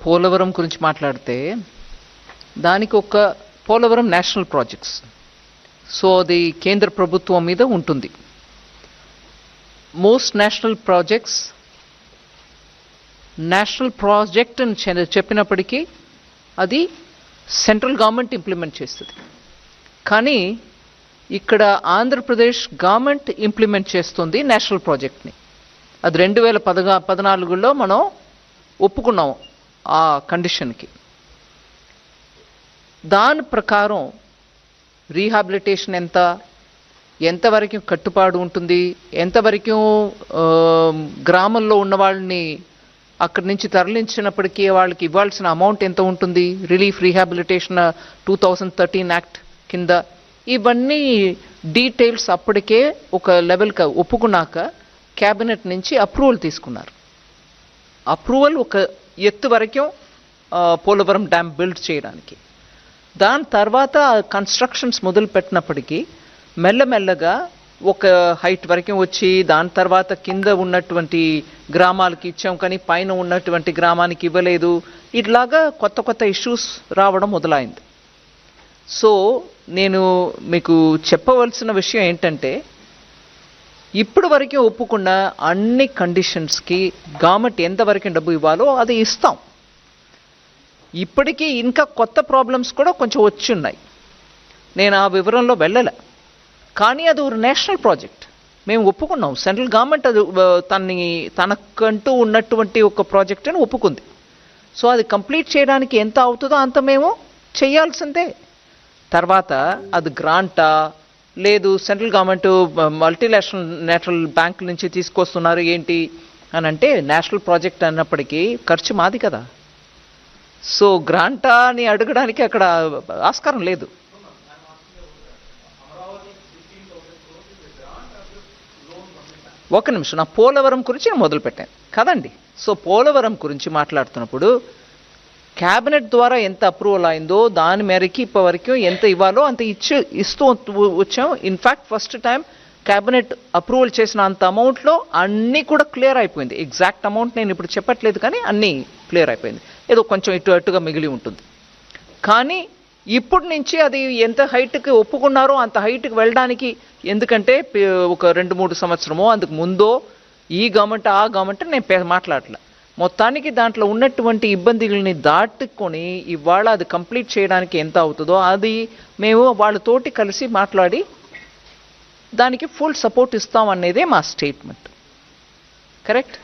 పోలవరం గురించి మాట్లాడితే దానికి ఒక పోలవరం నేషనల్ ప్రాజెక్ట్స్, సో అది కేంద్ర ప్రభుత్వం మీద ఉంటుంది. మోస్ట్ నేషనల్ ప్రాజెక్ట్ అని చెప్పినప్పటికీ అది సెంట్రల్ గవర్నమెంట్ ఇంప్లిమెంట్ చేస్తుంది. కానీ ఇక్కడ ఆంధ్రప్రదేశ్ గవర్నమెంట్ ఇంప్లిమెంట్ చేస్తుంది నేషనల్ ప్రాజెక్ట్ని. అది 2014లో మనం ఒప్పుకున్నాం ఆ కండిషన్కి. దాని ప్రకారం రీహాబిలిటేషన్ ఎంతవరకు కట్టుబాటు ఉంటుంది, ఎంతవరకు గ్రామంలో ఉన్న వాళ్ళని అక్కడి నుంచి తరలించినప్పటికీ వాళ్ళకి ఇవ్వాల్సిన అమౌంట్ ఎంత ఉంటుంది, రిలీఫ్ రీహాబిలిటేషన్ 2013 యాక్ట్ కింద, ఇవన్నీ డీటెయిల్స్ అప్పటికే ఒక లెవెల్కి ఒప్పుకున్నాక క్యాబినెట్ నుంచి అప్రూవల్ తీసుకున్నారు. అప్రూవల్ ఒక ఎత్తు వరకు పోలవరం డ్యామ్ బిల్డ్ చేయడానికి. దాని తర్వాత కన్స్ట్రక్షన్స్ మొదలు పెట్టినప్పటికీ మెల్లమెల్లగా ఒక హైట్ వరకు వచ్చి దాని తర్వాత కింద ఉన్నటువంటి గ్రామాలకి ఇచ్చాం కానీ పైన ఉన్నటువంటి గ్రామానికి ఇవ్వలేదు. ఇట్లాగా కొత్త ఇష్యూస్ రావడం మొదలైంది. సో నేను మీకు చెప్పవలసిన విషయం ఏంటంటే, ఇప్పుడు వరకు ఒప్పుకున్న అన్ని కండిషన్స్కి గవర్నమెంట్ ఎంతవరకు డబ్బు ఇవ్వాలో అది ఇస్తాం. ఇప్పటికీ ఇంకా కొత్త ప్రాబ్లమ్స్ కూడా కొంచెం వచ్చి ఉన్నాయి, నేను ఆ వివరంలో వెళ్ళలే. కానీ అది ఒక నేషనల్ ప్రాజెక్ట్, మేము ఒప్పుకున్నాం. సెంట్రల్ గవర్నమెంట్ అది తనకంటూ ఉన్నటువంటి ఒక ప్రాజెక్ట్ అని ఒప్పుకుంది. సో అది కంప్లీట్ చేయడానికి ఎంత అవుతుందో అంత మేము చేయాల్సిందే. తర్వాత అది గ్రాంటా లేదు సెంట్రల్ గవర్నమెంట్ మల్టీనేషనల్ బ్యాంకుల నుంచి తీసుకొస్తున్నారు ఏంటి అని అంటే, నేషనల్ ప్రాజెక్ట్ అన్నప్పటికీ ఖర్చు మాది కదా. సో గ్రాంటా అని అడగడానికి అక్కడ ఆస్కారం లేదు. ఒక నిమిషం, నా పోలవరం గురించి నేను మొదలుపెట్టాను కదండి. సో పోలవరం గురించి మాట్లాడుతున్నప్పుడు క్యాబినెట్ ద్వారా ఎంత అప్రూవల్ అయిందో దాని మేరకి ఇప్పటివరకు ఎంత ఇవ్వాలో అంత ఇస్తూ వచ్చాం. In fact first time cabinet approval చేసిన అంత అమౌంట్లో అన్నీ కూడా క్లియర్ అయిపోయింది. ఎగ్జాక్ట్ అమౌంట్ నేను ఇప్పుడు చెప్పట్లేదు కానీ అన్నీ క్లియర్ అయిపోయింది. ఏదో కొంచెం అటుగా మిగిలి ఉంటుంది. కానీ ఇప్పటి నుంచి అది ఎంత హైట్కి ఒప్పుకున్నారో అంత హైట్కి వెళ్ళడానికి, ఎందుకంటే ఒక 2-3 సంవత్సరమో అందుకు ముందో ఈ గవర్నమెంట్ ఆ గవర్నమెంట్ నేను మాట్లాడలే. మొత్తానికి దాంట్లో ఉన్నటువంటి ఇబ్బందుల్ని దాటుకొని ఇవాళ అది కంప్లీట్ చేయడానికి ఎంత అవుతుందో అది మేము వాళ్ళతోటి కలిసి మాట్లాడి దానికి ఫుల్ సపోర్ట్ ఇస్తాం అనేదే మా స్టేట్మెంట్. కరెక్ట్.